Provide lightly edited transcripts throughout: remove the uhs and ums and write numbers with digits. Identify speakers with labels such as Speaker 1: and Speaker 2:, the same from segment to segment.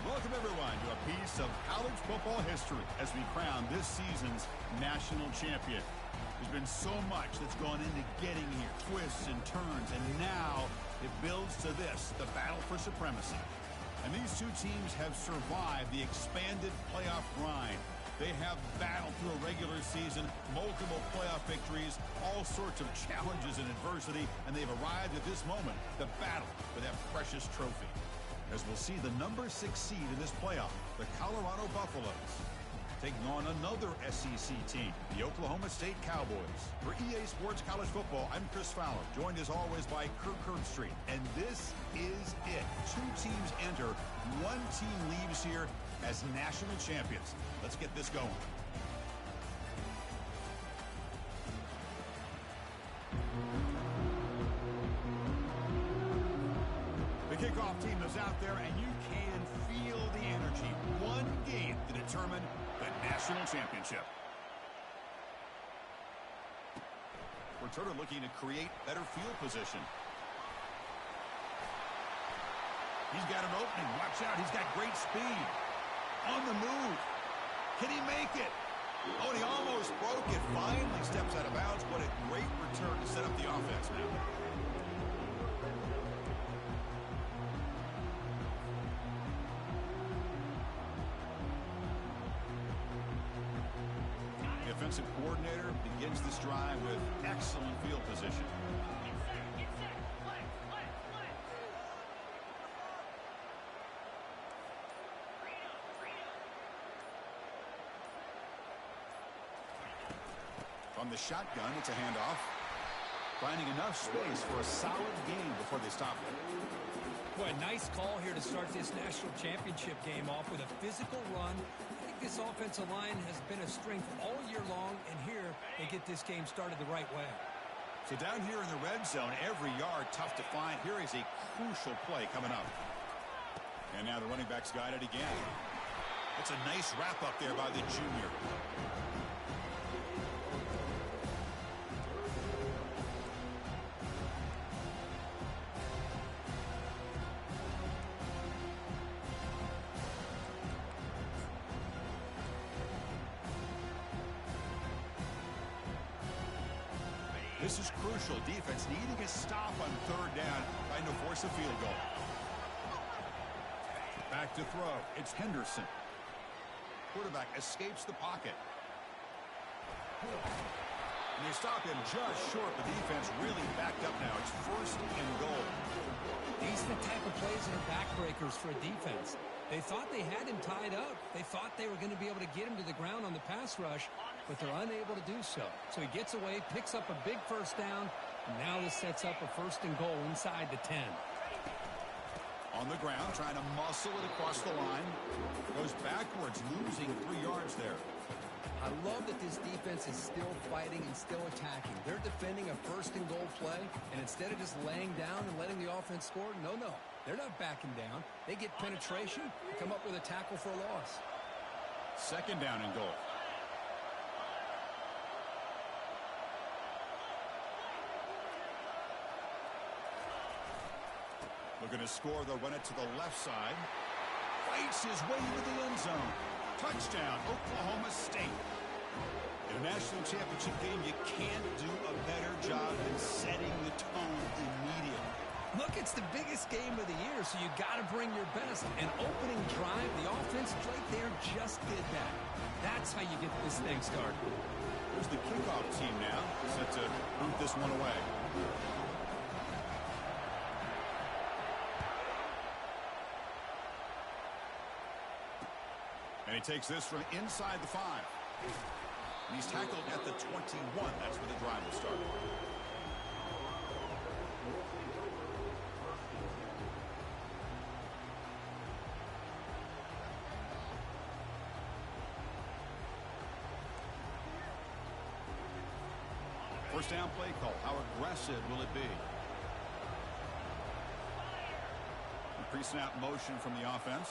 Speaker 1: Welcome, everyone, to a piece of college football history as we crown this season's national champion. There's been so much that's gone into getting here, twists and turns, and now it builds to this, the battle for supremacy. And these two teams have survived the expanded playoff grind. They have battled through a regular season, multiple playoff victories, all sorts of challenges and adversity, and they've arrived at this moment, the battle for that precious trophy. As we'll see the number 6 seed in this playoff, the Colorado Buffaloes, taking on another SEC team, the Oklahoma State Cowboys. For EA Sports College Football, I'm Chris Fowler, joined as always by Kirk Herbstreit. And this is it. 2 teams enter, 1 team leaves here as national champions. Let's get this going. The kickoff team is out there, and you can feel the energy. One game to determine the national championship. Returner looking to create better field position. He's got an opening. Watch out. He's got great speed. On the move. Can he make it? Oh, and he almost broke it. Finally steps out of bounds. What a great return to set up the offense now. The offensive coordinator begins this drive with excellent field position. From the shotgun, it's a handoff. Finding enough space for a solid gain before they stop it.
Speaker 2: Boy, nice call here to start this national championship game off with a physical run. I think this offensive line has been a strength all year long, and here they get this game started the right way.
Speaker 1: So down here in the red zone, every yard tough to find. Here is a crucial play coming up. And now the running back's got it again. It's a nice wrap up there by the junior. This is crucial. Defense needing a stop on 3rd down, trying to force a field goal. Back to throw. It's Henderson. Quarterback escapes the pocket. And they stop him just short. The defense really backed up now. It's 1st and goal.
Speaker 2: These are the type of plays that are backbreakers for a defense. They thought they had him tied up. They thought they were going to be able to get him to the ground on the pass rush, but they're unable to do so. So he gets away, picks up a big 1st down, and now this sets up a 1st and goal inside the 10.
Speaker 1: On the ground, trying to muscle it across the line. Goes backwards, losing 3 yards there.
Speaker 2: I love that this defense is still fighting and still attacking. They're defending a 1st and goal play, and instead of just laying down and letting the offense score, no. They're not backing down. They get penetration and come up with a tackle for a loss.
Speaker 1: 2nd down and goal. Looking to score, they'll run it to the left side. Fights his way into the end zone. Touchdown, Oklahoma State. In a national championship game, you can't do a better job than setting the tone immediately.
Speaker 2: Look, it's the biggest game of the year, so you got to bring your best. An opening drive, the offense right there just did that. That's how you get this thing started.
Speaker 1: Here's the kickoff team now, set to boot this one away. And he takes this from inside the 5. And he's tackled at the 21. That's where the drive will start. First down play call. How aggressive will it be? A pre-snap motion from the offense.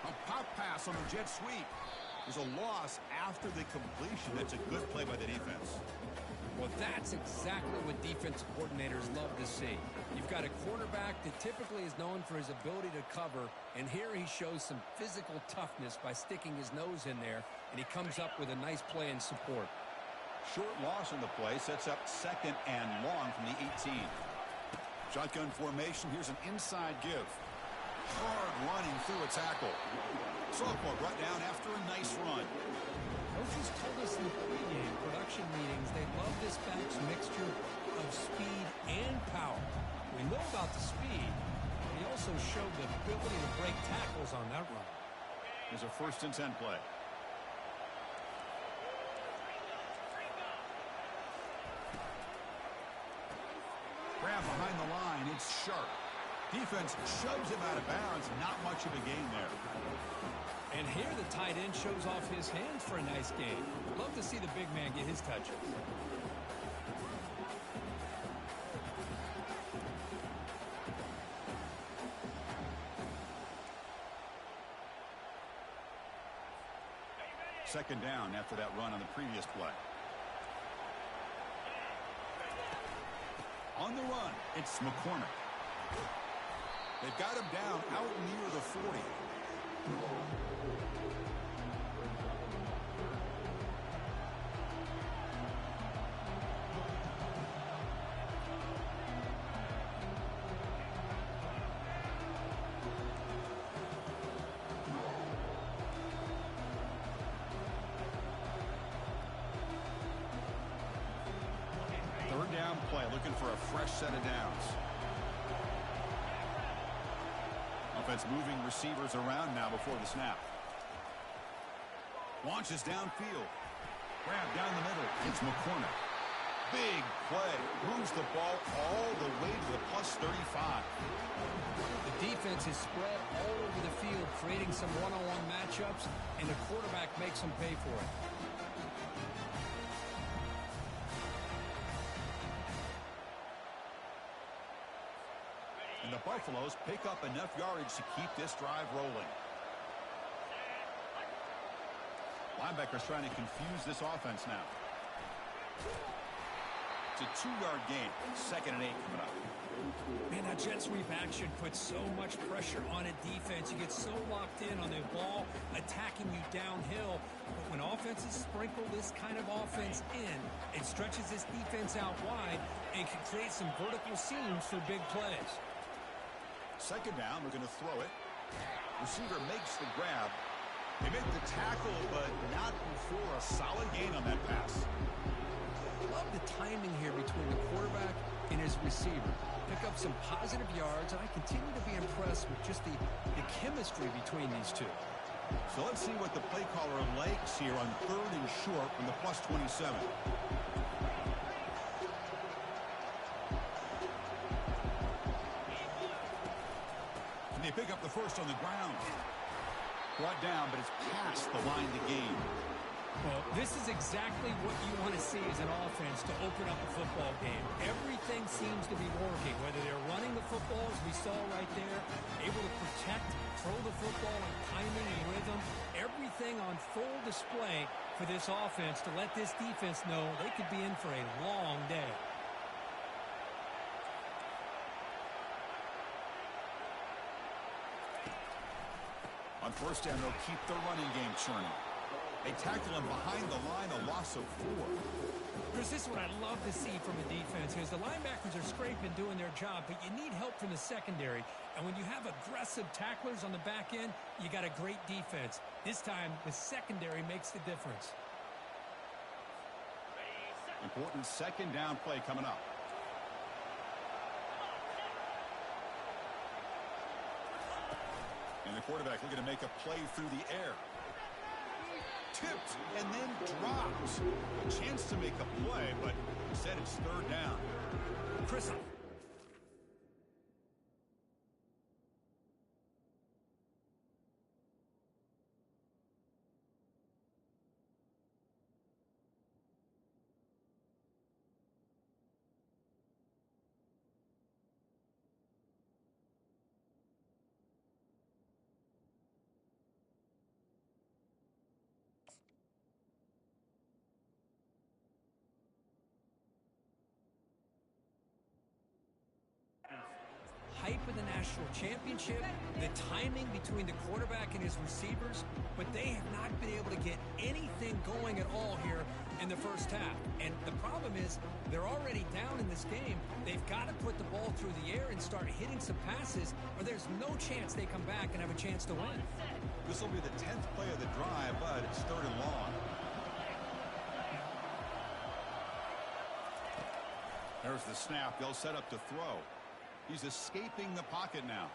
Speaker 1: A pop pass on the jet sweep. There's a loss after the completion. That's a good play by the defense.
Speaker 2: Well, that's exactly what defensive coordinators love to see. You've got a quarterback that typically is known for his ability to cover, and here he shows some physical toughness by sticking his nose in there, and he comes up with a nice play in support.
Speaker 1: Short loss on the play sets up 2nd and long from the 18. Shotgun formation. Here's an inside give. Hard running through a tackle. Sophomore brought down after a nice run.
Speaker 2: Coaches told us in the pregame production meetings they love this back's mixture of speed and power. We know about the speed, but he also showed the ability to break tackles on that run.
Speaker 1: There's a 1st and 10 play. Grab behind the line. It's sharp. Defense shoves him out of bounds. Not much of a gain there.
Speaker 2: And here the tight end shows off his hands for a nice game. Love to see the big man get his touches.
Speaker 1: Second down after that run on the previous play. On the run, it's McCormick. They've got him down out near the 40. Third down play, looking for a fresh set of downs. Offense moving receivers around now before the snap. Launches downfield. Grab down the middle. It's McCormick. Big play. Moves the ball all the way to the plus 35.
Speaker 2: The defense is spread all over the field, creating some one-on-one matchups, and the quarterback makes them pay for it.
Speaker 1: And the Buffaloes pick up enough yardage to keep this drive rolling. Linebackers trying to confuse this offense now. It's a 2-yard gain. 2nd and 8 coming up.
Speaker 2: Man, that jet sweep action puts so much pressure on a defense. You get so locked in on the ball attacking you downhill. But when offenses sprinkle this kind of offense in, it stretches this defense out wide and can create some vertical seams for big plays.
Speaker 1: 2nd down, we're going to throw it. Receiver makes the grab. They make the tackle, but not before a solid gain on that pass.
Speaker 2: Love the timing here between the quarterback and his receiver. Pick up some positive yards, and I continue to be impressed with just the chemistry between these two.
Speaker 1: So let's see what the play caller likes here on 3rd and short from the plus 27. And they pick up the 1st on the ground. Brought down, but it's past the line to gain.
Speaker 2: Well, this is exactly what you want to see as an offense to open up a football game. Everything seems to be working, whether they're running the football, as we saw right there, able to protect, throw the football in timing and rhythm, everything on full display for this offense to let this defense know they could be in for a long day.
Speaker 1: On 1st down, they'll keep the running game churning. They tackle him behind the line, a loss of 4.
Speaker 2: Chris, this is what I love to see from a defense is the linebackers are scraping, doing their job, but you need help from the secondary. And when you have aggressive tacklers on the back end, you got a great defense. This time, the secondary makes the difference.
Speaker 1: Important 2nd down play coming up. And the quarterback looking to make a play through the air. Tipped and then drops. A chance to make a play, but instead it's 3rd down.
Speaker 2: Chris, hype of the national championship, the timing between the quarterback and his receivers, but they have not been able to get anything going at all here in the first half. And the problem is they're already down in this game. They've got to put the ball through the air and start hitting some passes, or there's no chance they come back and have a chance to win.
Speaker 1: This will be the 10th play of the drive, but it's 3rd and long. There's the snap. They'll set up to throw. He's escaping the pocket now.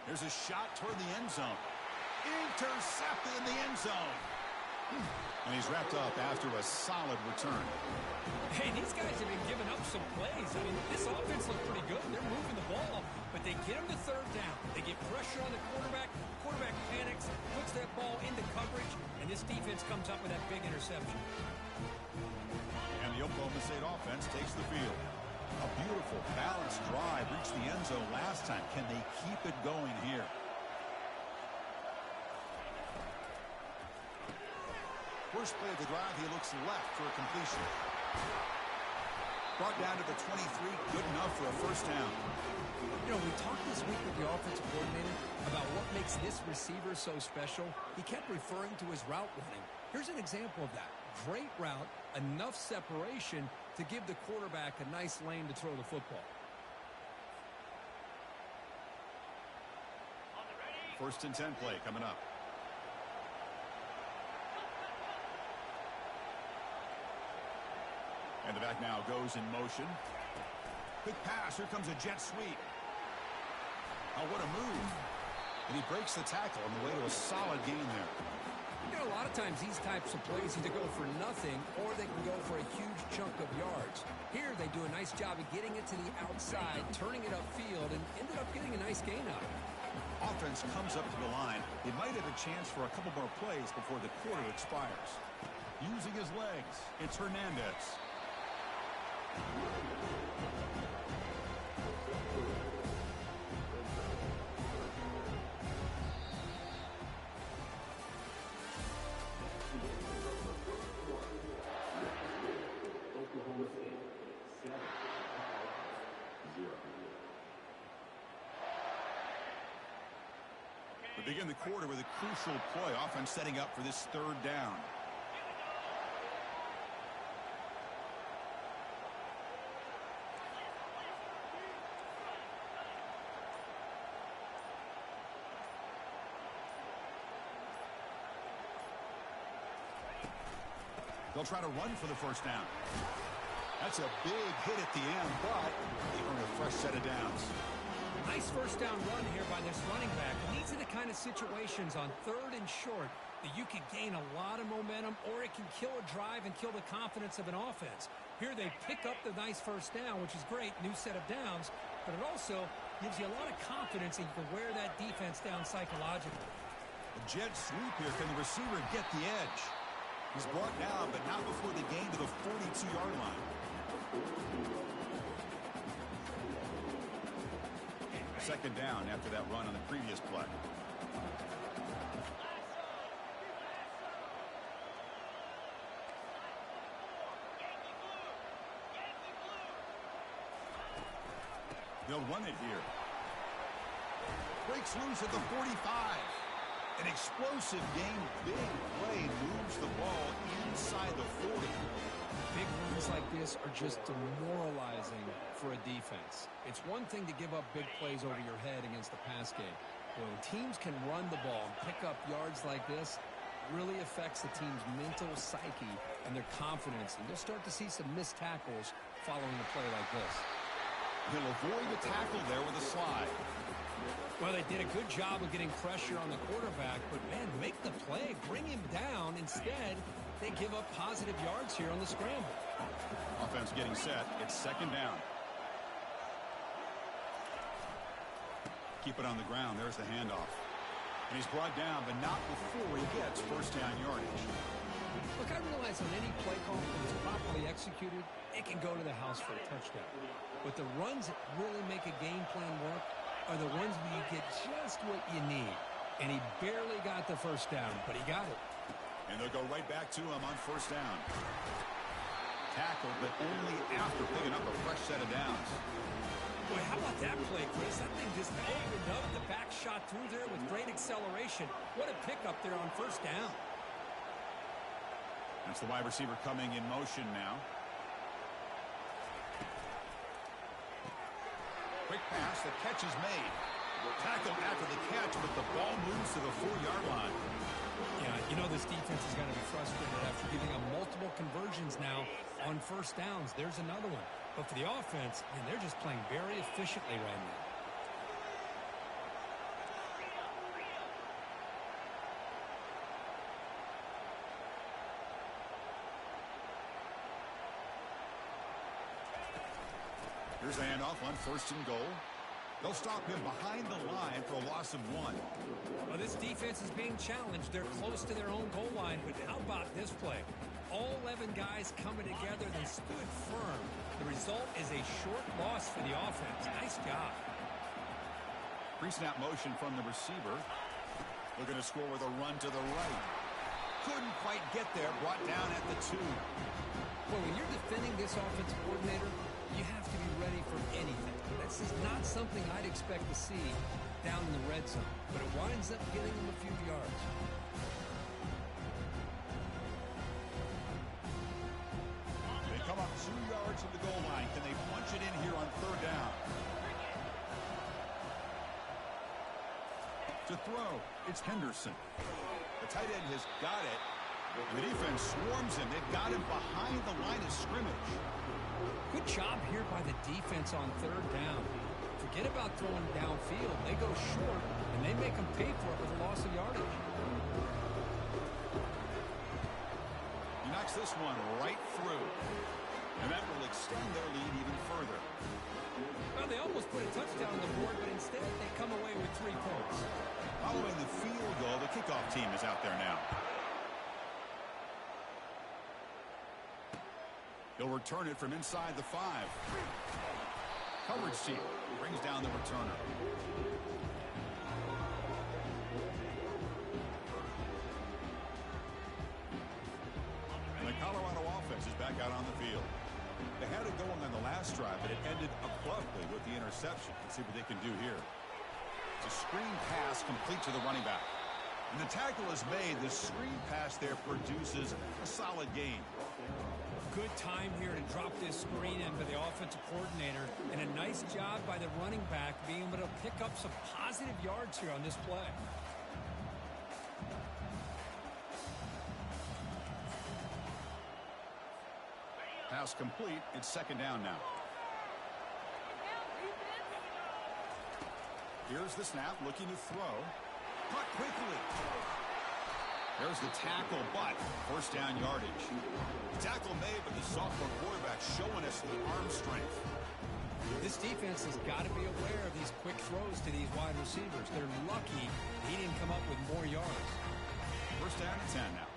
Speaker 1: There's a shot toward the end zone. Intercepted in the end zone. And he's wrapped up after a solid return.
Speaker 2: Hey, these guys have been giving up some plays. I mean, this offense looked pretty good. They're moving the ball, but they get him to 3rd down. They get pressure on the quarterback. Quarterback panics, puts that ball into coverage, and this defense comes up with that big interception.
Speaker 1: And the Oklahoma State offense takes the field. A beautiful, balanced drive reached the end zone last time. Can they keep it going here? First play of the drive, he looks left for a completion. Brought down to the 23, good enough for a first down.
Speaker 2: You know, we talked this week with the offensive coordinator about what makes this receiver so special. He kept referring to his route running. Here's an example of that. Great route, enough separation to give the quarterback a nice lane to throw the football.
Speaker 1: 1st and 10 play coming up. And the back now goes in motion. Quick pass. Here comes a jet sweep. Oh, what a move. And he breaks the tackle on the way to a solid gain there.
Speaker 2: You know, a lot of times these types of plays either go for nothing or they can go for a huge chunk of yards. Here they do a nice job of getting it to the outside, turning it upfield, and ended up getting a nice gain out of it.
Speaker 1: Offense comes up to the line. They might have a chance for a couple more plays before the quarter expires. Using his legs, it's Hernandez. We begin the quarter with a crucial play. Offense setting up for this 3rd down. They'll try to run for the first down. That's a big hit at the end, but they earn a fresh set of downs.
Speaker 2: Nice first down run here by this running back. And these are the kind of situations on 3rd and short that you can gain a lot of momentum, or it can kill a drive and kill the confidence of an offense. Here they pick up the nice first down, which is great, new set of downs, but it also gives you a lot of confidence that you can wear that defense down psychologically.
Speaker 1: A jet sweep here. Can the receiver get the edge? He's brought down, but not before the gain to the 42-yard line. Second down after that run on the previous play. They'll run it here. Breaks loose at the 45. An explosive game. Big play moves the ball inside the 40.
Speaker 2: Big runs like this are just demoralizing for a defense. It's one thing to give up big plays over your head against the pass game. But when teams can run the ball and pick up yards like this, it really affects the team's mental psyche and their confidence. And you'll start to see some missed tackles following a play like this.
Speaker 1: He'll avoid the tackle there with a slide.
Speaker 2: Well, they did a good job of getting pressure on the quarterback, but, man, make the play, bring him down. Instead, they give up positive yards here on the scramble.
Speaker 1: Offense getting set. It's second down. Keep it on the ground. There's the handoff. And he's brought down, but not before he gets first down yardage.
Speaker 2: Look, I realize on any play call that is properly executed, it can go to the house for a touchdown. But the runs that really make a game plan work are the ones where you get just what you need. And he barely got the first down, but he got it.
Speaker 1: And they'll go right back to him on first down. Tackled, but only after picking up a fresh set of downs.
Speaker 2: Boy, how about that play, Chris? That thing just opened up. The back shot through there with great acceleration. What a pickup there on first down.
Speaker 1: That's the wide receiver coming in motion now. Quick pass. The catch is made. Tackled after the catch, but the ball moves to the 4-yard line.
Speaker 2: Yeah, you know this defense is going to be frustrated after giving up multiple conversions now on first downs. There's another one. But for the offense, man, they're just playing very efficiently right now.
Speaker 1: Here's a handoff on 1st and goal. They'll stop him behind the line for a loss of 1.
Speaker 2: Well, this defense is being challenged. They're close to their own goal line, but how about this play? All 11 guys coming together. They stood firm. The result is a short loss for the offense. Nice job.
Speaker 1: Pre-snap motion from the receiver. Looking to score with a run to the right. Couldn't quite get there. Brought down at the 2.
Speaker 2: Well, when you're defending this offensive coordinator, you have to be ready for anything. This is not something I'd expect to see down in the red zone, but it winds up getting them a few yards.
Speaker 1: They come up 2 yards from the goal line. Can they punch it in here on 3rd down? To throw, it's Henderson. The tight end has got it, and the defense swarms him. They've got him behind the line of scrimmage.
Speaker 2: Good job here by the defense on 3rd down. Forget about throwing downfield. They go short, and they make them pay for it with a loss of yardage.
Speaker 1: He knocks this one right through, and that will extend their lead even further.
Speaker 2: Well, they almost put a touchdown on the board, but instead they come away with 3 points.
Speaker 1: Following the field goal, the kickoff team is out there now. He'll return it from inside the 5. Coverage team brings down the returner. And the Colorado offense is back out on the field. They had it going on the last drive, but it ended abruptly with the interception. Let's see what they can do here. It's a screen pass complete to the running back. And the tackle is made. The screen pass there produces a solid gain.
Speaker 2: Good time here to drop this screen in for the offensive coordinator, and a nice job by the running back being able to pick up some positive yards here on this play.
Speaker 1: Pass complete. It's 2nd down now. Here's the snap, looking to throw. Caught quickly. There's the tackle, but 1st down yardage. Tackle made, but the sophomore quarterback showing us the arm strength.
Speaker 2: This defense has got to be aware of these quick throws to these wide receivers. They're lucky he didn't come up with more yards.
Speaker 1: 1st down and 10 now.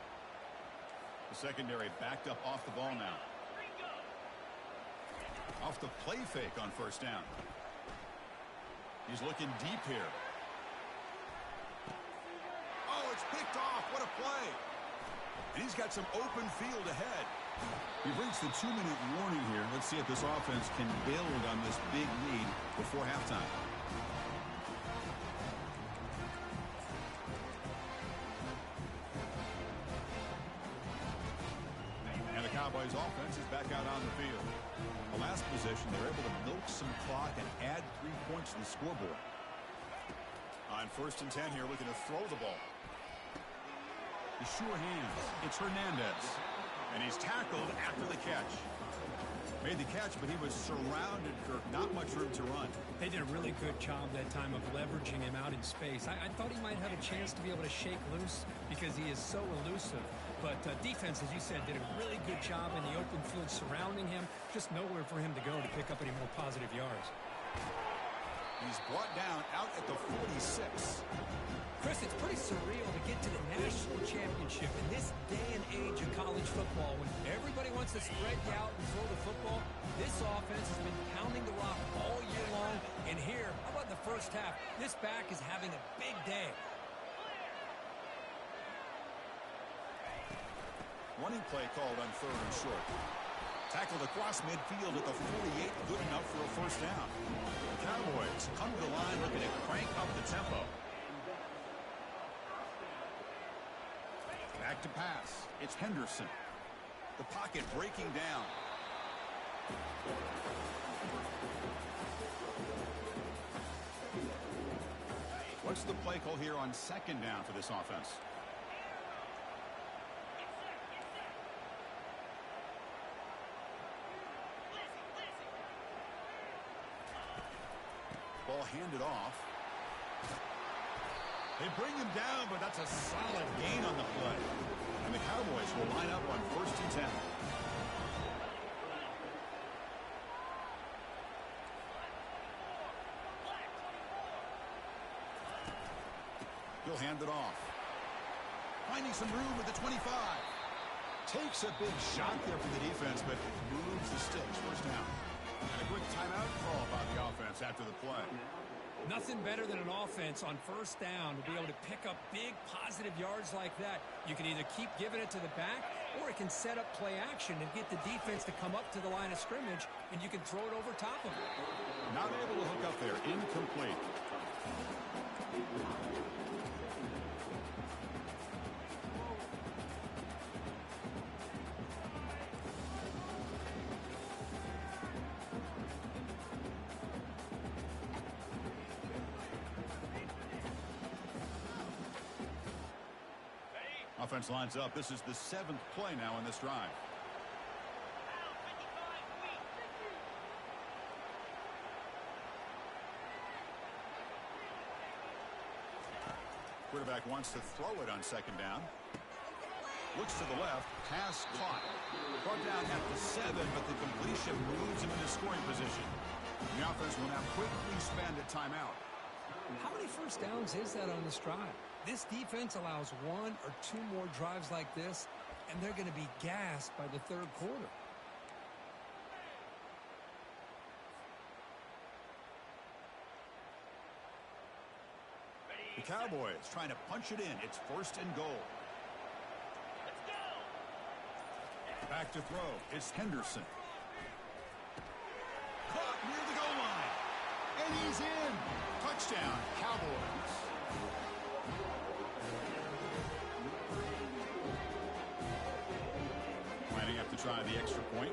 Speaker 1: The secondary backed up off the ball now. Off the play fake on 1st down. He's looking deep here. Oh, it's picked off. What a play. And he's got some open field ahead. We've reached the 2-minute warning here. Let's see if this offense can build on this big lead before halftime. And the Cowboys offense is back out on the field. The last possession, they're able to milk some clock and add 3 points to the scoreboard. On 1st and 10 here, looking to throw the ball. The sure hands. It's Hernandez. And he's tackled after the catch. Made the catch, but he was surrounded, Kirk. Not much room to run.
Speaker 2: They did a really good job that time of leveraging him out in space. I thought he might have a chance to be able to shake loose because he is so elusive. But defense, as you said, did a really good job in the open field surrounding him. Just nowhere for him to go to pick up any more positive yards.
Speaker 1: He's brought down out at the 46.
Speaker 2: Chris, it's pretty surreal to get to the national championship in this day and age of college football when everybody wants to spread you out and throw the football. This offense has been pounding the rock all year long. And here, how about the first half? This back is having a big day.
Speaker 1: Running play called on 3rd and short. Tackled across midfield at the 48, good enough for a first down. The Cowboys come to the line looking to crank up the tempo. Back to pass. It's Henderson. The pocket breaking down. What's the play call here on second down for this offense? Ball handed off. They bring him down, but that's a solid gain on the play. And the Cowboys will line up on 1st and 10. He'll hand it off. Finding some room at the 25. Takes a big shot there from the defense, but moves the sticks. First down. And a quick timeout call by the offense after the play.
Speaker 2: Nothing better than an offense on first down to be able to pick up big positive yards like that. You can either keep giving it to the back, or it can set up play action and get the defense to come up to the line of scrimmage, and you can throw it over top of it.
Speaker 1: Not able to hook up there. Incomplete. Offense lines up. This is the 7th play now in this drive. Quarterback wants to throw it on second down. Looks to the left. Pass caught. Brought down at the 7, but the completion moves him into scoring position. The offense will now quickly spend a timeout.
Speaker 2: How many first downs is that on this drive? This defense allows 1 or 2 more drives like this, and they're going to be gassed by the 3rd quarter.
Speaker 1: The Cowboys trying to punch it in. It's 1st and goal. Back to throw. It's Henderson. Caught near the goal line. And he's in. Touchdown, Cowboys. Lining up to try the extra point.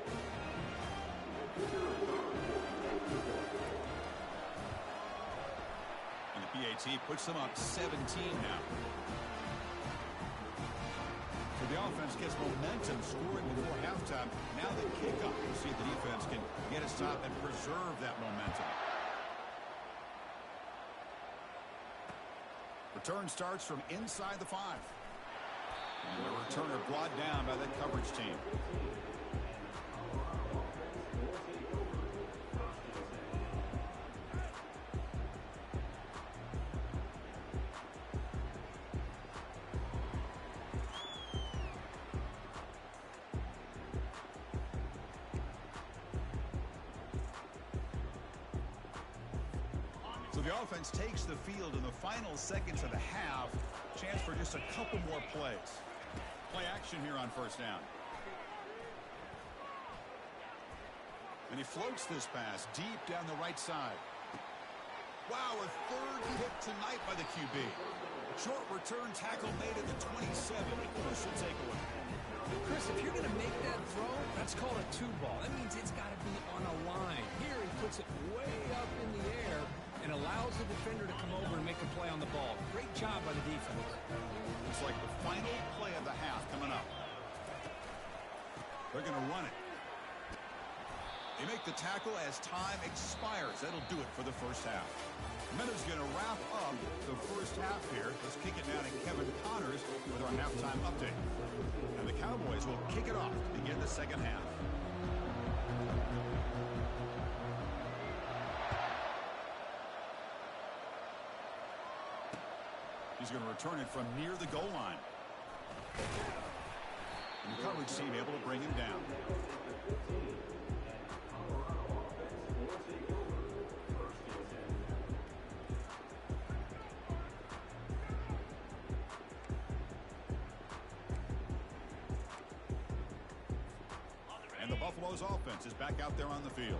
Speaker 1: And the PAT puts them up 17 now. So the offense gets momentum scoring before halftime. Now the kickoff. We'll see if the defense can get a stop and preserve that momentum. Return starts from inside the 5. And the returner brought down by that coverage team. So the offense takes the field in the final seconds of the half. Chance for just a couple more plays. Play action here on first down. And he floats this pass deep down the right side. Wow, a 3rd hit tonight by the QB. Short return tackle made at the 27. A crucial takeaway.
Speaker 2: Chris, if you're going to make that throw, that's called a 2-ball. That means it's got to be on a line. Here he puts it way up in the air and allows the defender to come over and make a play on the ball. Great job by the defense.
Speaker 1: Looks like the final play of the half coming up. They're going to run it. They make the tackle as time expires. That'll do it for the first half. Meadows going to wrap up the first half here. Let's kick it down to Kevin Connors with our halftime update. And the Cowboys will kick it off to begin the second half. He's going to return it from near the goal line. And the coverage team able to bring him down. And And the Buffalo's offense is back out there on the field.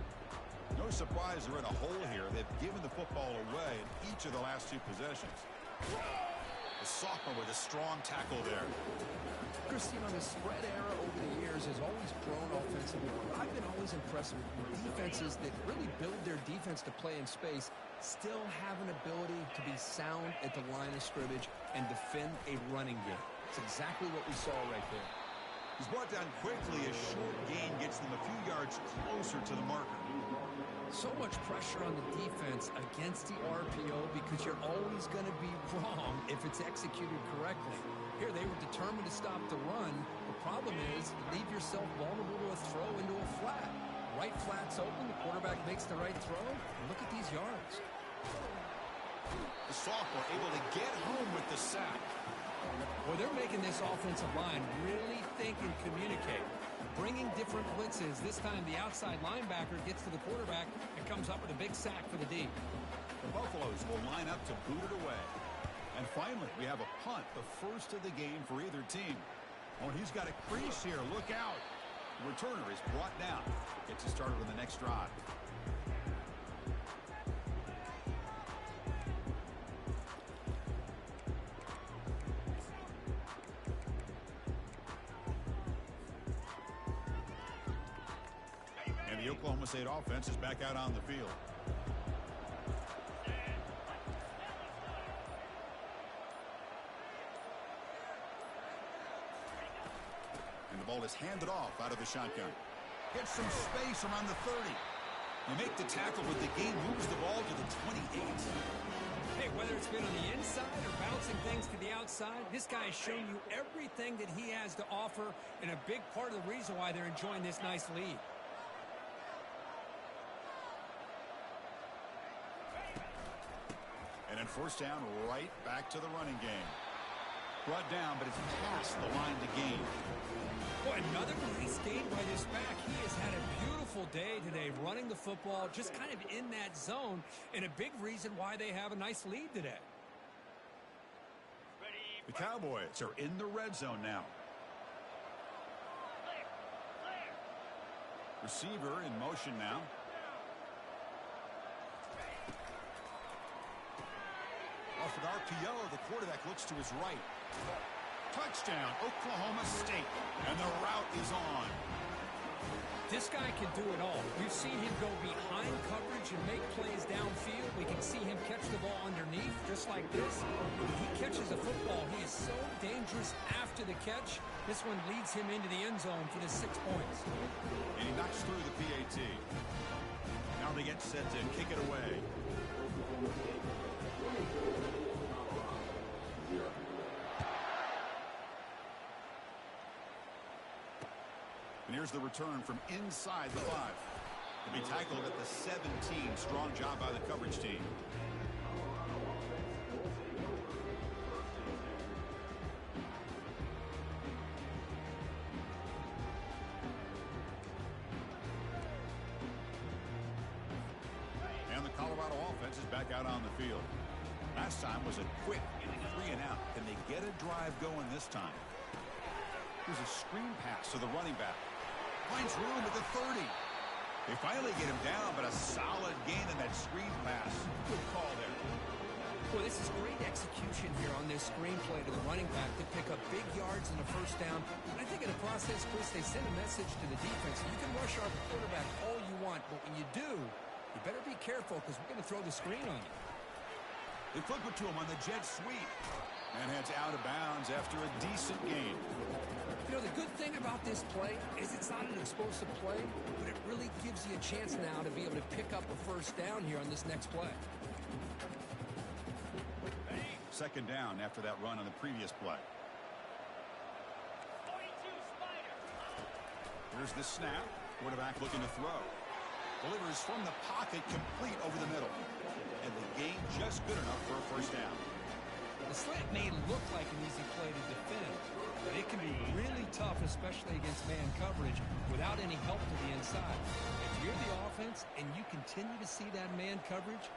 Speaker 1: No surprise they're in a hole here. They've given the football away in each of the last 2 possessions. The sophomore with a strong tackle there.
Speaker 2: Chris, the spread era over the years has always grown offensively. I've been always impressed with defenses that really build their defense to play in space, still have an ability to be sound at the line of scrimmage and defend a running game. It's exactly what we saw right there.
Speaker 1: He's brought down quickly. A short gain gets them a few yards closer to the marker.
Speaker 2: So much pressure on the defense against the RPO because you're always going to be wrong if it's executed correctly. Here, they were determined to stop the run. The problem is you leave yourself vulnerable to a throw into a flat. Right flat's open. The quarterback makes the right throw. And look at these yards.
Speaker 1: The sophomore able to get home with the sack.
Speaker 2: Well, they're making this offensive line really think and communicate. Bringing different blitzes. This time the outside linebacker gets to the quarterback and comes up with a big sack for the D.
Speaker 1: The Buffaloes will line up to boot it away. And finally, we have a punt, the first of the game for either team. Oh, he's got a crease here. Look out. The returner is brought down. Gets us started on the next drive. And the Oklahoma State offense is back out on the field. And the ball is handed off out of the shotgun. Gets some space around the 30. They make the tackle, but the game moves the ball to the 28.
Speaker 2: Hey, whether it's been on the inside or bouncing things to the outside, this guy has shown you everything that he has to offer, and a big part of the reason why they're enjoying this nice lead.
Speaker 1: And then first down, right back to the running game. Brought down, but it's past the line to gain.
Speaker 2: Boy, another nice gain by this back. He has had a beautiful day today running the football, just kind of in that zone, and a big reason why they have a nice lead today.
Speaker 1: The Cowboys are in the red zone now. Receiver in motion now. Off an RPO, the quarterback looks to his right. Touchdown, Oklahoma State. And the route is on.
Speaker 2: This guy can do it all. We've seen him go behind coverage and make plays downfield. We can see him catch the ball underneath, just like this. When he catches a football, he is so dangerous after the catch. This one leads him into the end zone for the 6 points.
Speaker 1: And he knocks through the PAT. Now they get set to kick it away. And here's the return from inside the 5. To be tackled at the 17. Strong job by the coverage team. And the Colorado offense is back out on the field. Last time was a quick 3 and out. Can they get a drive going this time? Here's a screen pass to the running back. Finds room at the 30. They finally get him down, but a solid gain in that screen pass. Good call there.
Speaker 2: Well, this is great execution here on this screen play to the running back to pick up big yards in the first down. And I think in the process, Chris, they send a message to the defense. You can rush our quarterback all you want, but when you do, you better be careful because we're going to throw the screen on you.
Speaker 1: They flip it to him on the jet sweep. And heads out of bounds after a decent gain.
Speaker 2: You know, the good thing about this play is it's not an explosive play, but it really gives you a chance now to be able to pick up a first down here on this next play.
Speaker 1: Second down after that run on the previous play. Here's the snap. Quarterback looking to throw. Delivers from the pocket, complete over the middle. And the gain just good enough for a first down.
Speaker 2: The slant may look like an easy play to defend, but it can be really tough, especially against man coverage, without any help to the inside. If you're the offense and you continue to see that man coverage,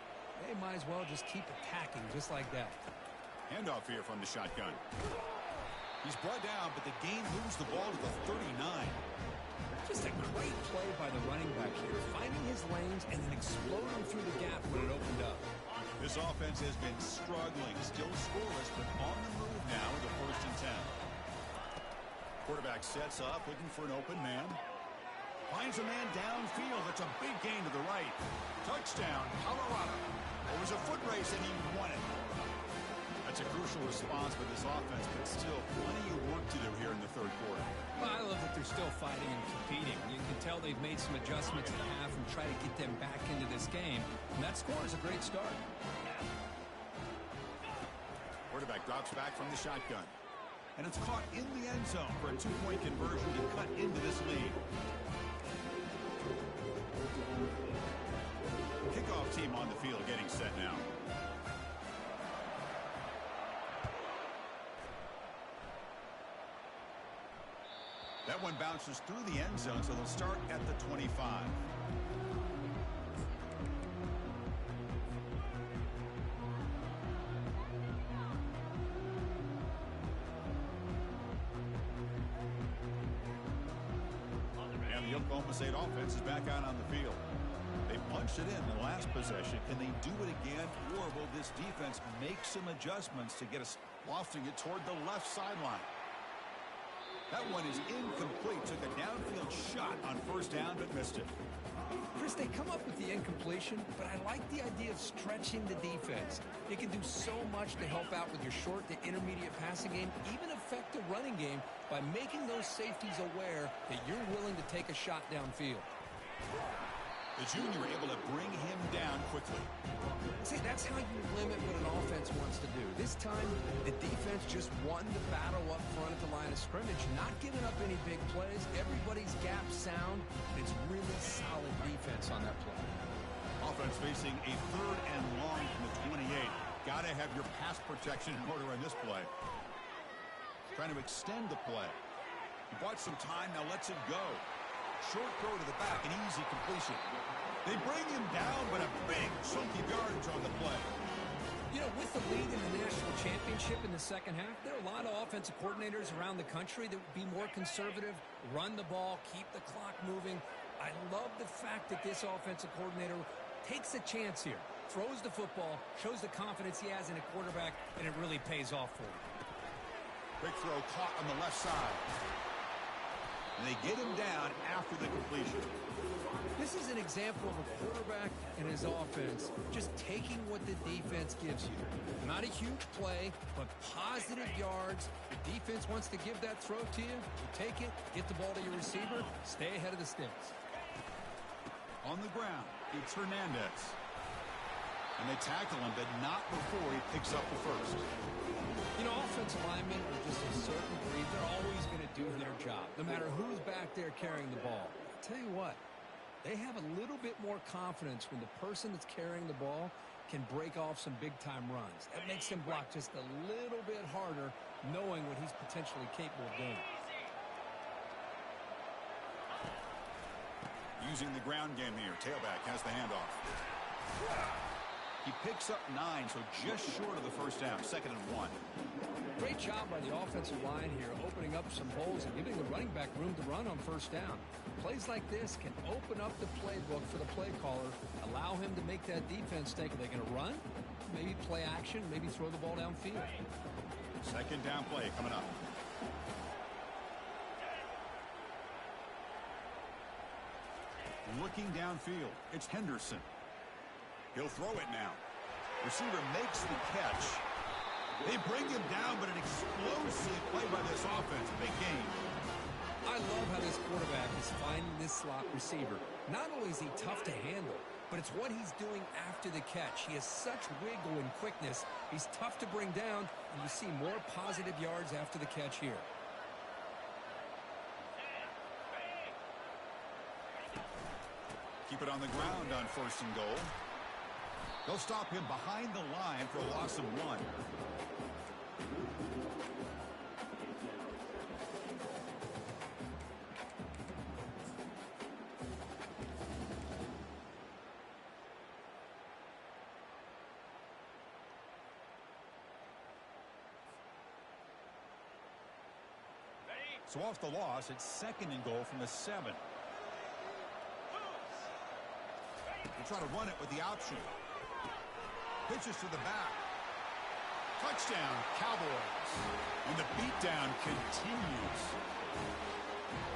Speaker 2: they might as well just keep attacking just like that.
Speaker 1: Handoff here from the shotgun. He's brought down, but the gain moves the ball to the 39.
Speaker 2: Just a great by the running back here, finding his lanes and then exploding through the gap when it opened up.
Speaker 1: This offense has been struggling, still scoreless, but on the move now with a 1st and 10. Quarterback sets up, looking for an open man. Finds a man downfield. That's a big gain to the right. Touchdown, Colorado. It was a foot race, and he won it. That's a crucial response for this offense, but still plenty of work to do here in the 3rd quarter.
Speaker 2: Well, I love that they're still fighting and competing. You can tell they've made some adjustments at half and try to get them back into this game. And that score is a great start.
Speaker 1: Quarterback drops back from the shotgun. And it's caught in the end zone for a 2-point conversion to cut into this lead. Kickoff team on the field getting set now. That one bounces through the end zone, so they'll start at the 25. And the Oklahoma State offense is back out on the field. They punched it in the last possession. Can they do it again, or will this defense make some adjustments to get us lofting it toward the left sideline? That one is incomplete. Took a downfield shot on 1st down, but missed it.
Speaker 2: Chris, they come up with the incompletion, but I like the idea of stretching the defense. It can do so much to help out with your short to intermediate passing game, even affect the running game by making those safeties aware that you're willing to take a shot downfield.
Speaker 1: The junior able to bring him down quickly.
Speaker 2: See, that's how you limit what an offense wants to do. This time, the defense just won the battle up front at the line of scrimmage, not giving up any big plays. Everybody's gap sound, and it's really solid defense on that play.
Speaker 1: Offense facing a 3rd and long from the 28. Got to have your pass protection in order on this play. Trying to extend the play. He bought some time, now lets it go. Short throw to the back, an easy completion. They bring him down, but a big chunk of yardage on the play.
Speaker 2: You know, with the lead in the national championship in the 2nd half, there are a lot of offensive coordinators around the country that would be more conservative, run the ball, keep the clock moving. I love the fact that this offensive coordinator takes a chance here, throws the football, shows the confidence he has in a quarterback, and it really pays off for him.
Speaker 1: Quick throw caught on the left side. And they get him down after the completion.
Speaker 2: This is an example of a quarterback and his offense just taking what the defense gives you. Not a huge play, but positive yards. The defense wants to give that throw to you. You take it, get the ball to your receiver, stay ahead of the sticks.
Speaker 1: On the ground, it's Hernandez. And they tackle him, but not before he picks up the 1st.
Speaker 2: You know, offensive linemen are just a certain breed. They're always going to do their job, no matter who's back there carrying the ball. I'll tell you what, they have a little bit more confidence when the person that's carrying the ball can break off some big-time runs. That makes him block just a little bit harder, knowing what he's potentially capable of doing.
Speaker 1: Using the ground game here. Tailback has the handoff. He picks up 9, so just short of the 1st down. 2nd and 1.
Speaker 2: Great job by the offensive line here, opening up some holes and giving the running back room to run on 1st down. Plays like this can open up the playbook for the play caller, allow him to make that defense think, are they going to run? Maybe play action, maybe throw the ball downfield.
Speaker 1: 2nd down play coming up. Looking downfield, it's Henderson. He'll throw it now. Receiver makes the catch. They bring him down, but an explosive play by this offense. Big game.
Speaker 2: I love how this quarterback is finding this slot receiver. Not only is he tough to handle, but it's what he's doing after the catch. He has such wiggle and quickness. He's tough to bring down, and you see more positive yards after the catch here.
Speaker 1: Keep it on the ground on 1st and goal. They'll stop him behind the line for a loss of 1. So off the loss, it's 2nd and goal from the 7. They try to run it with the option. Pitches to the back. Touchdown, Cowboys. And the beatdown continues.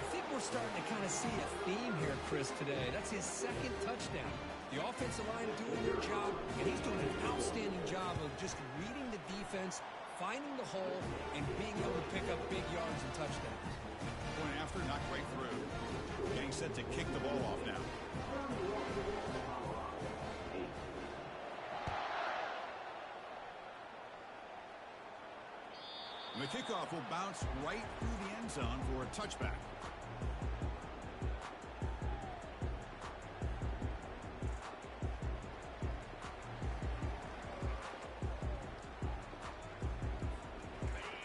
Speaker 2: I think we're starting to kind of see a theme here, Chris, today. That's his second touchdown. The offensive line doing their job, and he's doing an outstanding job of just reading the defense, finding the hole, and being able to pick up big yards and touchdowns.
Speaker 1: Point after, not quite through. Getting set to kick the ball off now. And the kickoff will bounce right through the end zone for a touchback.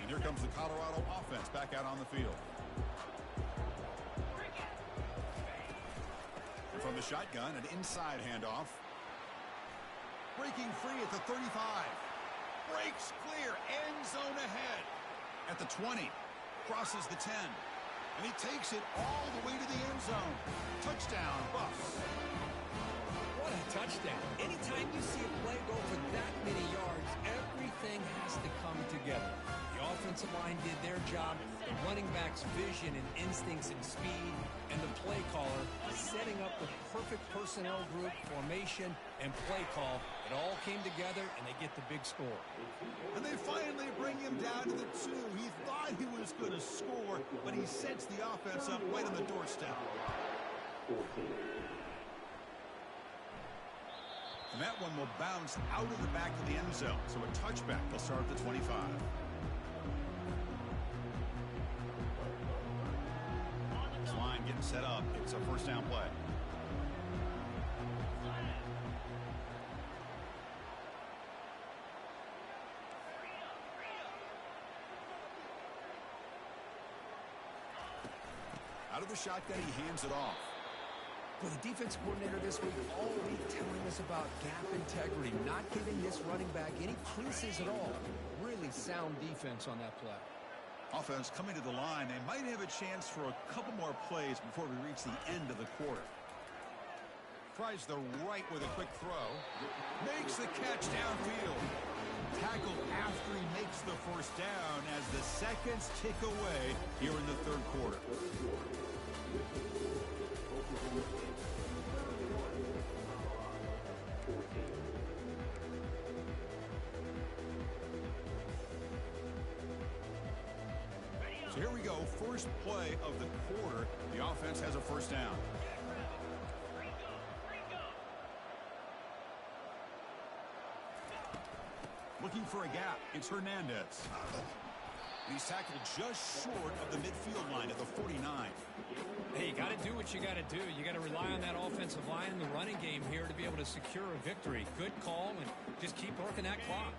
Speaker 1: And here comes the Colorado offense back out on the field. And from the shotgun, an inside handoff. Breaking free at the 35. Breaks clear, end zone ahead. At the 20, crosses the 10, and he takes it all the way to the end zone. Touchdown, Buffs.
Speaker 2: What a touchdown. Anytime you see a play go for that many yards, everything has to come together. The offensive line did their job, the running back's vision and instincts and speed, and the play caller setting up the perfect personnel group, formation, and play call. It all came together, and they get the big score.
Speaker 1: And they finally bring him down to the 2. He thought he was going to score, but he sets the offense up right on the doorstep. And that one will bounce out of the back of the end zone. So a touchback will start at the 25. This line getting set up. It's a first down play. Out of the shotgun, he hands it off.
Speaker 2: Well, the defense coordinator this week all week telling us about gap integrity, not giving this running back any creases at all. Really sound defense on that play.
Speaker 1: Offense coming to the line. They might have a chance for a couple more plays before we reach the end of the quarter. Tries the right with a quick throw. Makes the catch downfield. Tackled after he makes the first down as the seconds tick away here in the third quarter. So here we go, first play of the quarter. The offense has a first down. Looking for a gap, it's Hernandez. He's tackled just short of the midfield line at the 49.
Speaker 2: Hey, you got to do what you got to do. You got to rely on that offensive line in the running game here to be able to secure a victory. Good call, and just keep working that clock.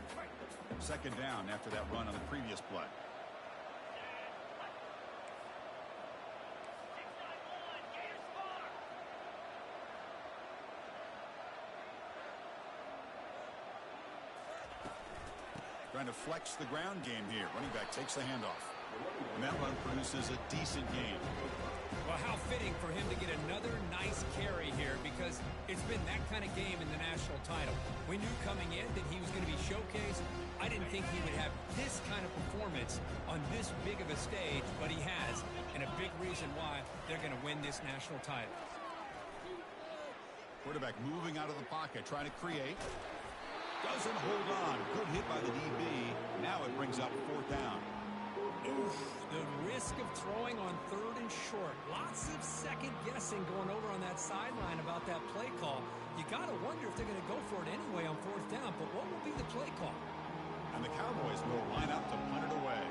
Speaker 1: Second down after that run on the previous play. Trying to flex the ground game here. Running back takes the handoff. And that run produces a decent gain.
Speaker 2: Well, how fitting for him to get another nice carry here, because it's been that kind of game in the national title. We knew coming in that he was going to be showcased. I didn't think he would have this kind of performance on this big of a stage, but he has, and a big reason why they're going to win this national title.
Speaker 1: Quarterback moving out of the pocket, trying to create. Doesn't hold on. Good hit by the DB. Now it brings up fourth down.
Speaker 2: Oof, the risk of throwing on third and short. Lots of second guessing going over on that sideline about that play call. You got to wonder if they're going to go for it anyway on fourth down, but what will be the play call?
Speaker 1: And the Cowboys will line up to punt it away.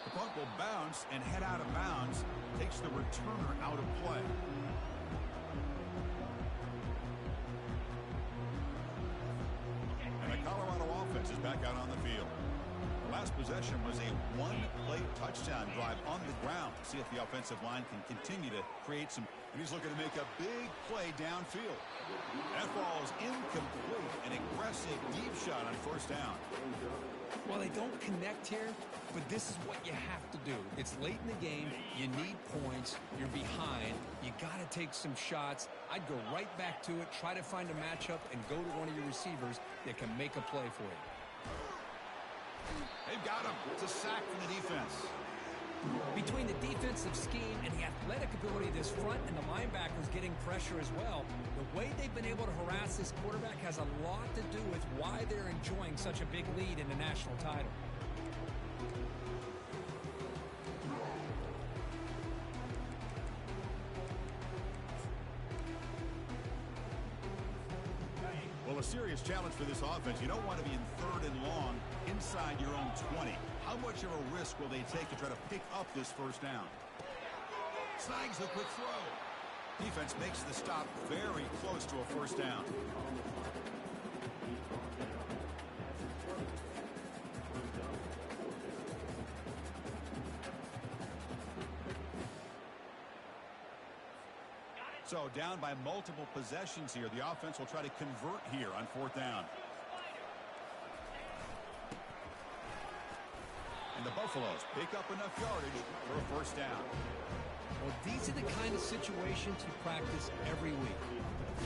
Speaker 1: The punt will bounce and head out of bounds. Takes the returner out of play. And the Colorado offense is back out on the field. The last possession was a one-play touchdown drive on the ground. See if the offensive line can continue to create some. And he's looking to make a big play downfield. That ball is incomplete. An aggressive deep shot on first down.
Speaker 2: Well, they don't connect here, but this is what you have to do. It's late in the game. You need points. You're behind. You got to take some shots. I'd go right back to it, try to find a matchup, and go to one of your receivers that can make a play for you.
Speaker 1: They've got him. It's a sack from the defense.
Speaker 2: Between the defensive scheme and the athletic ability of this front and the linebackers getting pressure as well, the way they've been able to harass this quarterback has a lot to do with why they're enjoying such a big lead in the national title.
Speaker 1: Well, a serious challenge for this offense. You don't want to be in third and long inside your own 20. How much of a risk will they take to try to pick up this first down? Snags the quick throw. Defense makes the stop very close to a first down. So down by multiple possessions here. The offense will try to convert here on fourth down. And the Buffaloes pick up enough yardage for a first down.
Speaker 2: Well, these are the kind of situations you practice every week.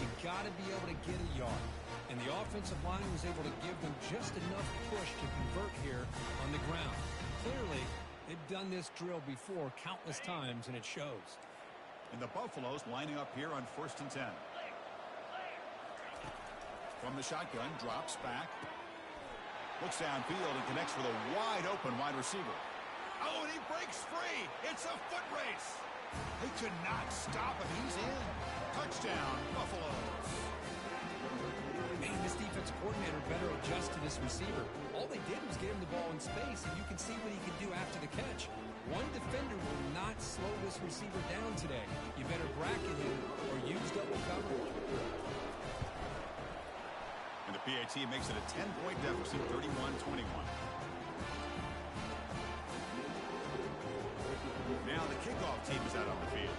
Speaker 2: You got to be able to get a yard. And the offensive line was able to give them just enough push to convert here on the ground. Clearly, they've done this drill before countless times, and it shows.
Speaker 1: And the Buffaloes lining up here on first and 10. From the shotgun, drops back. Looks downfield and connects with a wide-open wide receiver. Oh, and he breaks free. It's a foot race. They could not stop him. He's in. Touchdown, Buffaloes.
Speaker 2: Man, this defensive coordinator better adjust to this receiver. All they did was get him the ball in space, and you can see what he can do after the catch. One defender will not slow this receiver down today. You better bracket him or use double coverage.
Speaker 1: And the PAT makes it a 10-point deficit, 31-21. Now the kickoff team is out on the field.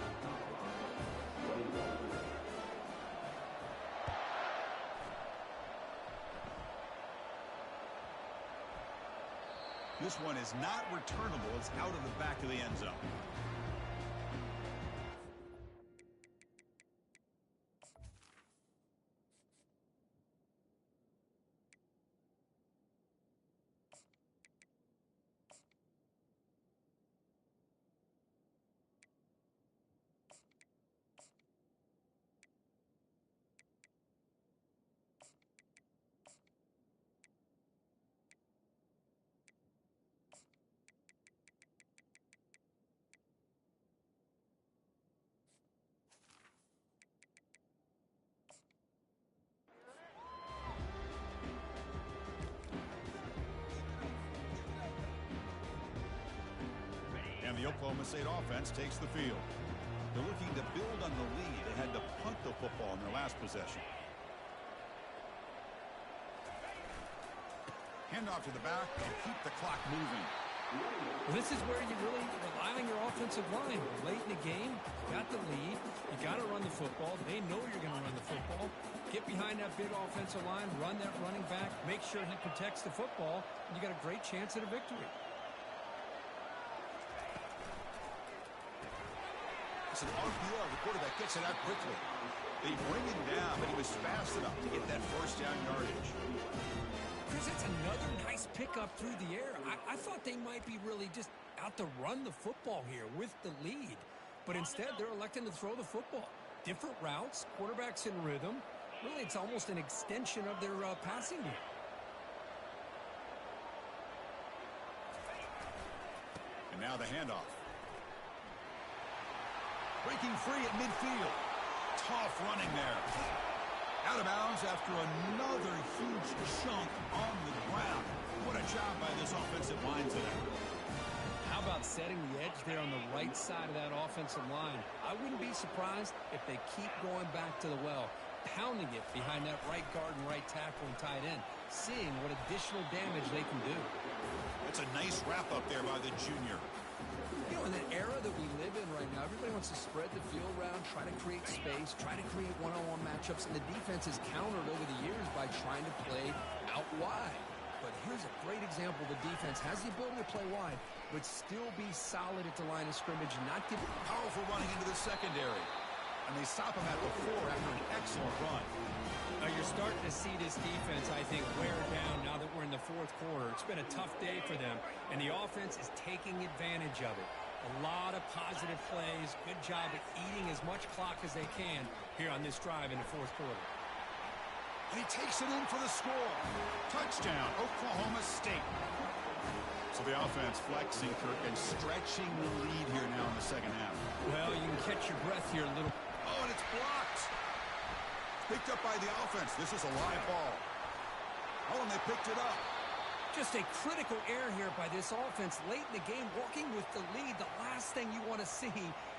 Speaker 1: This one is not returnable. It's out of the back of the end zone. And the Oklahoma State offense takes the field. They're looking to build on the lead. They had to punt the football in their last possession. Hand off to the back and keep the clock moving.
Speaker 2: Well, this is where you really rely on your offensive line. Late in the game, you got the lead. You got to run the football. They know you're going to run the football. Get behind that big offensive line, run that running back, make sure he protects the football, and you got a great chance at a victory.
Speaker 1: It's an RPO. The quarterback gets it out quickly. They bring him down, but he was fast enough to get that first down yardage.
Speaker 2: Chris, that's another nice pickup through the air. I thought they might be really just out to run the football here with the lead. But instead, they're electing to throw the football. Different routes, quarterbacks in rhythm. Really, it's almost an extension of their passing game.
Speaker 1: And now the handoff. Breaking free at midfield. Tough running there. Out of bounds after another huge chunk on the ground. What a job by this offensive line today.
Speaker 2: How about setting the edge there on the right side of that offensive line? I wouldn't be surprised if they keep going back to the well, pounding it behind that right guard and right tackle and tight end, seeing what additional damage they can do.
Speaker 1: That's a nice wrap up there by the junior.
Speaker 2: You know, in the era that we live in right now, everybody wants to spread the field around, try to create space, try to create one-on-one matchups, and the defense has countered over the years by trying to play out wide. But here's a great example. The defense has the ability to play wide, but still be solid at the line of scrimmage, not give
Speaker 1: powerful running into the secondary. And they stop him at the 4 after an excellent run.
Speaker 2: Now you're starting to see this defense, I think, wear down now that we're in the fourth quarter. It's been a tough day for them, and the offense is taking advantage of it. A lot of positive plays. Good job at eating as much clock as they can here on this drive in the fourth quarter.
Speaker 1: And he takes it in for the score. Touchdown, Oklahoma State. So the offense flexing, Kirk, and stretching the lead here now in the second half.
Speaker 2: Well, you can catch your breath here a little.
Speaker 1: Oh, and it's blocked. Picked up by the offense. This is a live ball. Oh, and they picked it up.
Speaker 2: Just a critical error here by this offense late in the game, walking with the lead. The last thing you want to see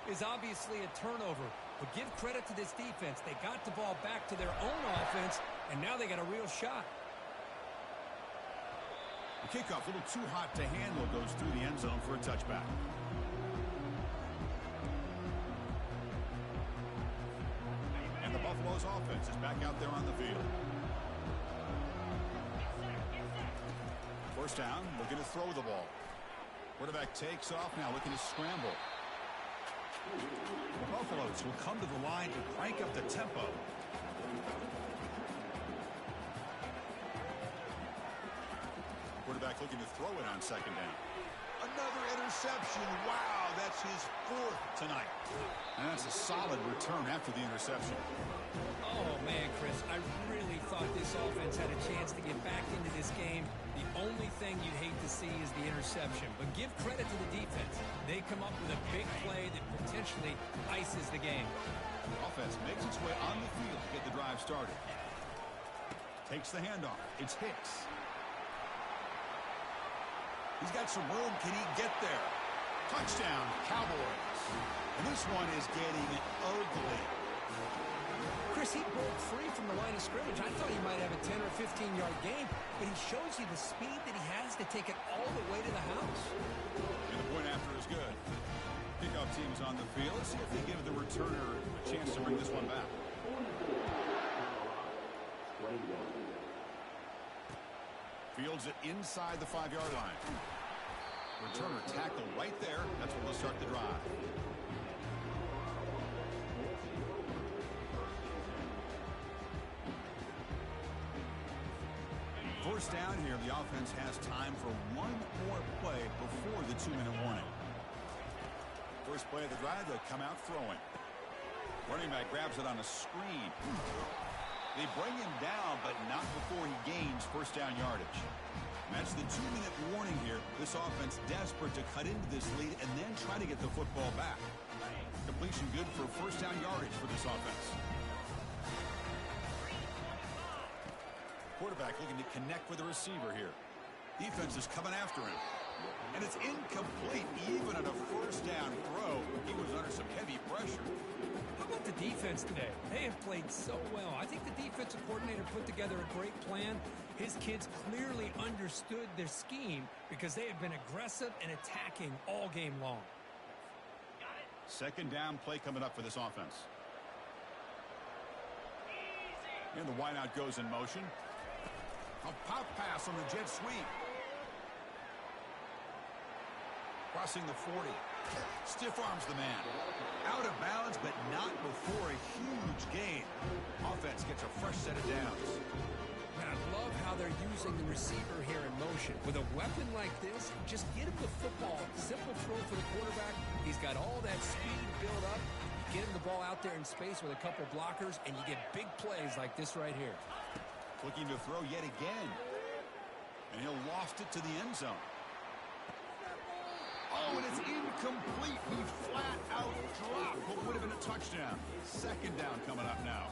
Speaker 2: is obviously a turnover. But give credit to this defense. They got the ball back to their own offense, and now they got a real shot.
Speaker 1: The kickoff, a little too hot to handle, goes through the end zone for a touchback. And the Buffalo's offense is back out there on the field. First down, looking to throw the ball. Quarterback takes off now, looking to scramble. The Buffaloes will come to the line to crank up the tempo. Quarterback looking to throw it on second down. Another interception. Wow, that's his 4th tonight. And that's a solid return after the interception.
Speaker 2: Oh, man, Chris, I really thought this offense had a chance to get back into this game. The only thing you'd hate to see is the interception. But give credit to the defense. They come up with a big play that potentially ices the game.
Speaker 1: Offense makes its way on the field to get the drive started. Takes the handoff. It's Hicks. He's got some room. Can he get there? Touchdown, Cowboys. And this one is getting ugly.
Speaker 2: Chris, he broke free from the line of scrimmage. I thought he might have a 10 or 15-yard gain, but he shows you the speed that he has to take it all the way to the house.
Speaker 1: And the point after is good. Kickoff team is on the field. Let's see if they give the returner a chance to bring this one back. Fields it inside the 5-yard line. Returner tackle right there. That's what will start the drive. First down here, the offense has time for one more play before the 2-minute warning. First play of the drive, they'll come out throwing. Running back grabs it on a screen. They bring him down, but not before he gains first down yardage. And that's the 2-minute warning here. This offense desperate to cut into this lead and then try to get the football back. Completion good for first down yardage for this offense. Quarterback looking to connect with the receiver here. Defense is coming after him. And it's incomplete even on a first down throw. He was under some heavy pressure.
Speaker 2: How about the defense today? They have played so well. I think the defensive coordinator put together a great plan. His kids clearly understood their scheme because they have been aggressive and attacking all game long.
Speaker 1: Second down play coming up for this offense. And the wideout goes in motion. A pop pass on the jet sweep. Crossing the 40. Stiff arms the man. Out of bounds, but not before a huge gain. Offense gets a fresh set of downs.
Speaker 2: Man, I love how they're using the receiver here in motion. With a weapon like this, just get him the football. Simple throw for the quarterback. He's got all that speed built up. Get him the ball out there in space with a couple blockers, and you get big plays like this right here.
Speaker 1: Looking to throw yet again. And he'll loft it to the end zone. Oh, and it's incomplete. He flat out dropped what would have been a touchdown. Second down coming up now.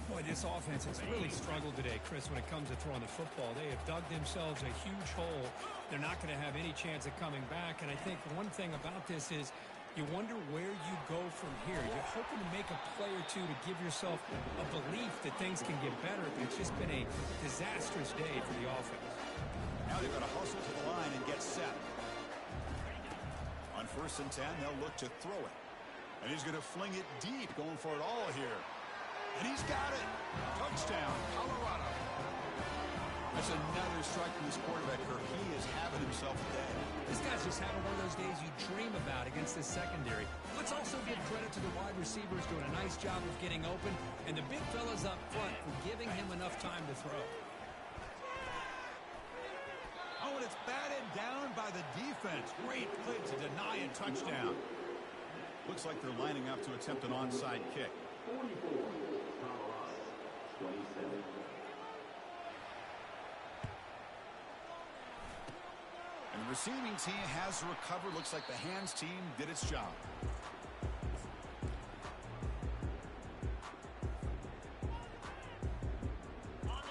Speaker 2: Boy, this offense has really struggled today, Chris, when it comes to throwing the football. They have dug themselves a huge hole. They're not going to have any chance of coming back. And I think one thing about this is you wonder where you go from here. You're hoping to make a play or two to give yourself a belief that things can get better. But it's just been a disastrous day for the offense.
Speaker 1: Now they've got to hustle to the line and get set. On 1st and 10, they'll look to throw it. And he's going to fling it deep, going for it all here. And he's got it. Touchdown, Colorado. A There's another strike from this quarterback here. He is having himself a day.
Speaker 2: This guy's just having one of those days you dream about against this secondary. Let's also give credit to the wide receivers doing a nice job of getting open, and the big fellas up front for giving him enough time to throw.
Speaker 1: Oh, and it's batted down by the defense. Great play to deny and touchdown. Looks like they're lining up to attempt an onside kick.
Speaker 3: 44, Colorado, 27.
Speaker 1: And the receiving team has recovered. Looks like the hands team did its job.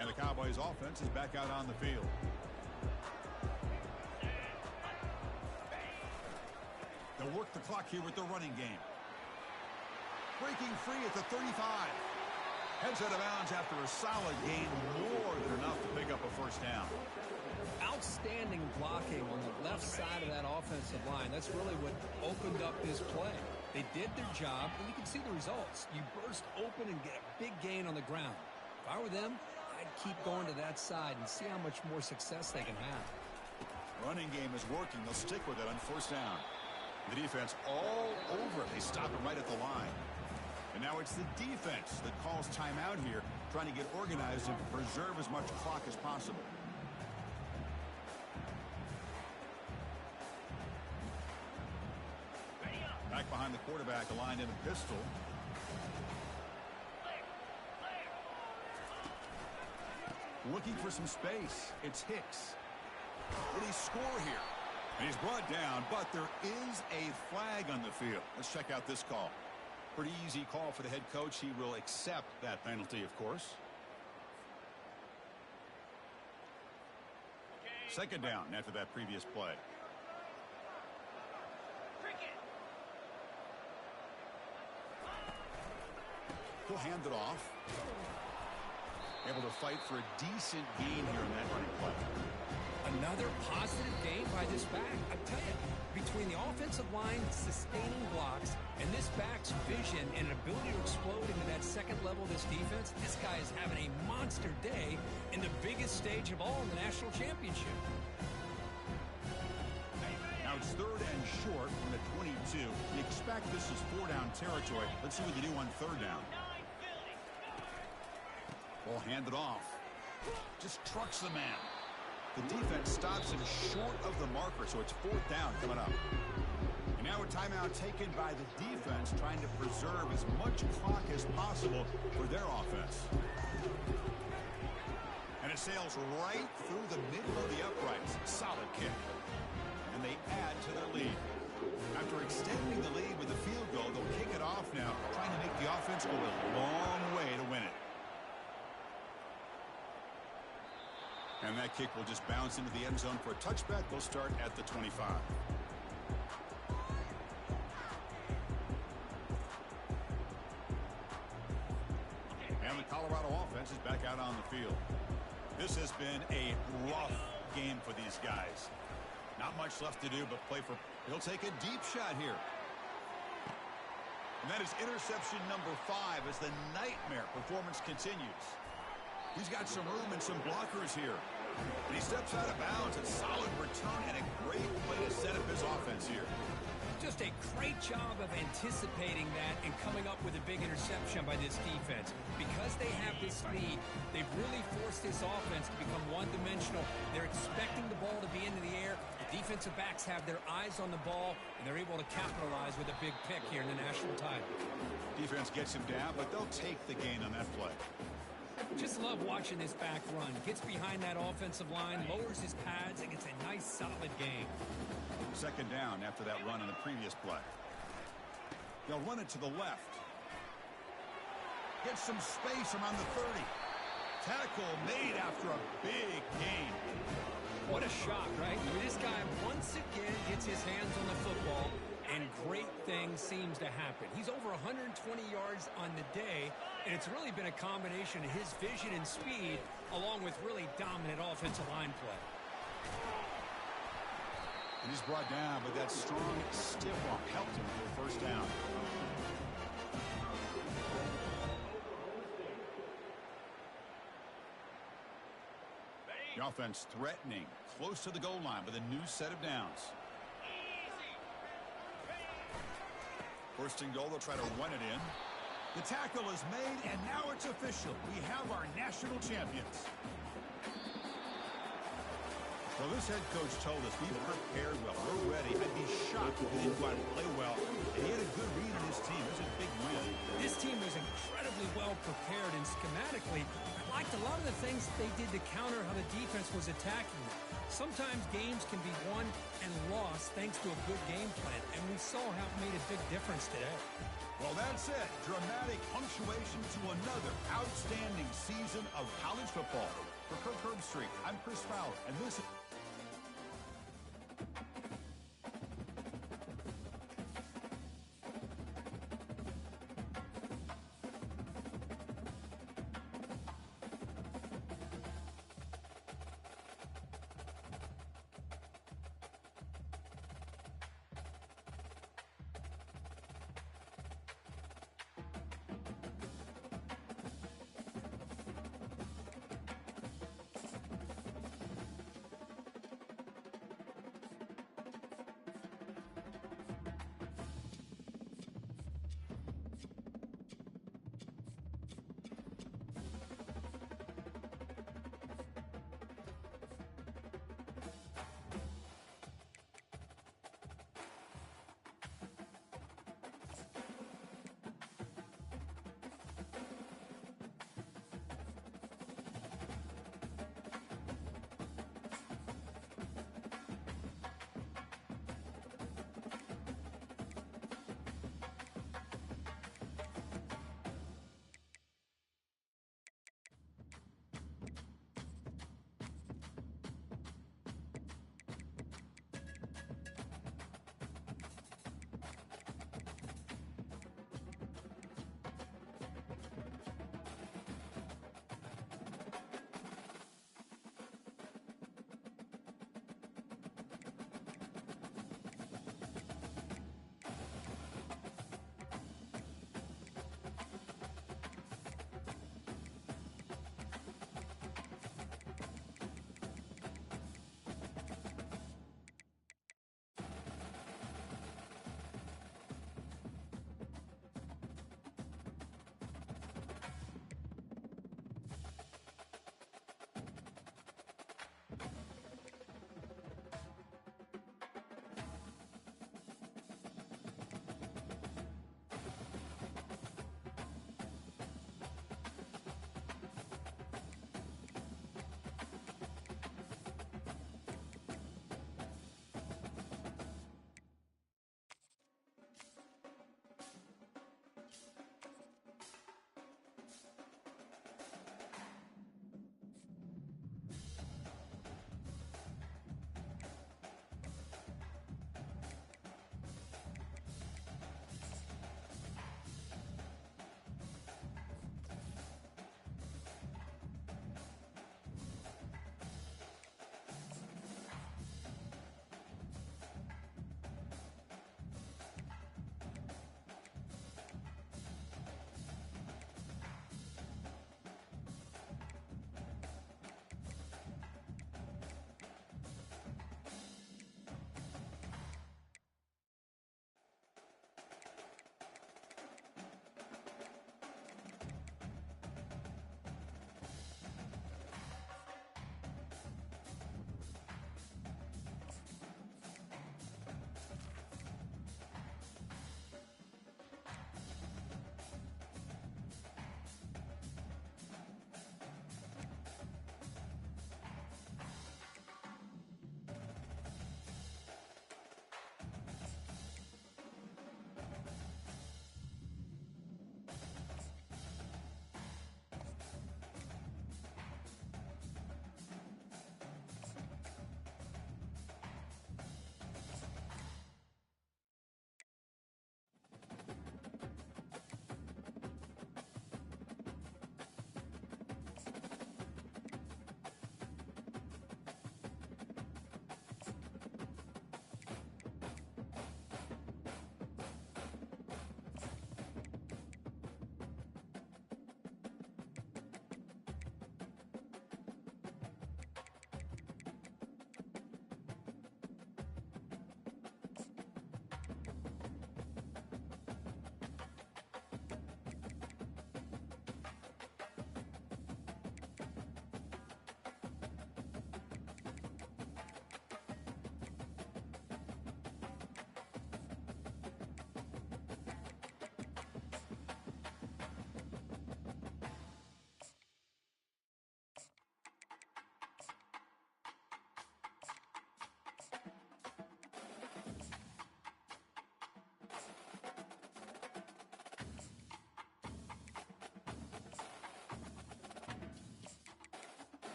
Speaker 1: And the Cowboys offense is back out on the field. They'll work the clock here with the running game. Breaking free at the 35. Heads out of bounds after a solid gain, more than enough to pick up a first down.
Speaker 2: Outstanding blocking on the left side of that offensive line. That's really what opened up this play. They did their job, and you can see the results. You burst open and get a big gain on the ground. If I were them, I'd keep going to that side and see how much more success they can have.
Speaker 1: Running game is working. They'll stick with it on first down. The defense all over it. They stop it right at the line. And now it's the defense that calls timeout here, trying to get organized and preserve as much clock as possible. Back behind the quarterback, aligned in a pistol. Looking for some space. It's Hicks. Will he score here? And he's brought down, but there is a flag on the field. Let's check out this call. Pretty easy call for the head coach. He will accept that penalty, of course. Second down after that previous play. He'll hand it off. Able to fight for a decent gain here in that running play.
Speaker 2: Another positive gain by this back. I tell you, between the offensive line sustaining blocks and this back's vision and ability to explode into that second level of this defense, this guy is having a monster day in the biggest stage of all in the national championship.
Speaker 1: Now it's third and short from the 22. We expect this is four-down territory. Let's see what they do on third down. Ball handed off. Just trucks the man. The defense stops him short of the marker, so it's fourth down coming up. And now a timeout taken by the defense, trying to preserve as much clock as possible for their offense. And it sails right through the middle of the uprights. Solid kick. And they add to their lead. After extending the lead with a field goal, they'll kick it off now, trying to make the offense go a long way to win it. And that kick will just bounce into the end zone for a touchback. They'll start at the 25. And the Colorado offense is back out on the field. This has been a rough game for these guys. Not much left to do but play for. He'll take a deep shot here. And that is interception number 5 as the nightmare performance continues. He's got some room and some blockers here. And he steps out of bounds. A solid return and a great way to set up his offense here.
Speaker 2: Just a great job of anticipating that and coming up with a big interception by this defense. Because they have this lead, they've really forced this offense to become one-dimensional. They're expecting the ball to be into the air. The defensive backs have their eyes on the ball, and they're able to capitalize with a big pick here in the national title. Defense gets him down, but they'll take the gain on that play. Just love watching this back run. Gets behind that offensive line, lowers his pads, and gets a nice, solid gain. Second down after that run in the previous play. They'll run it to the left. Get some space around the 30. Tackle made after a big gain. What a shot, right? This guy once again gets his hands on the football, and great things seems to happen. He's over 120 yards on the day, and it's really been a combination of his vision and speed along with really dominant offensive line play. And he's brought down, but that strong, stiff arm helped him for the first down.
Speaker 1: The offense threatening, close to the goal line with a new set of downs. First and goal, they'll try to run it in. The tackle is made, and now it's official. We have our national champions. Well, this head coach told us we prepared well. We're ready. I'd be shocked if he didn't go out and play well. And he had a good read on his team. It was a big win.
Speaker 2: This team was incredibly well prepared, and schematically, I liked a lot of the things they did to counter how the defense was attacking them. Sometimes games can be won and lost thanks to a good game plan, and we saw how it made a big difference today.
Speaker 1: Well, that's it. Dramatic punctuation to another outstanding season of college football. For Kirk Herbstreit, I'm Chris Fowler, and this is...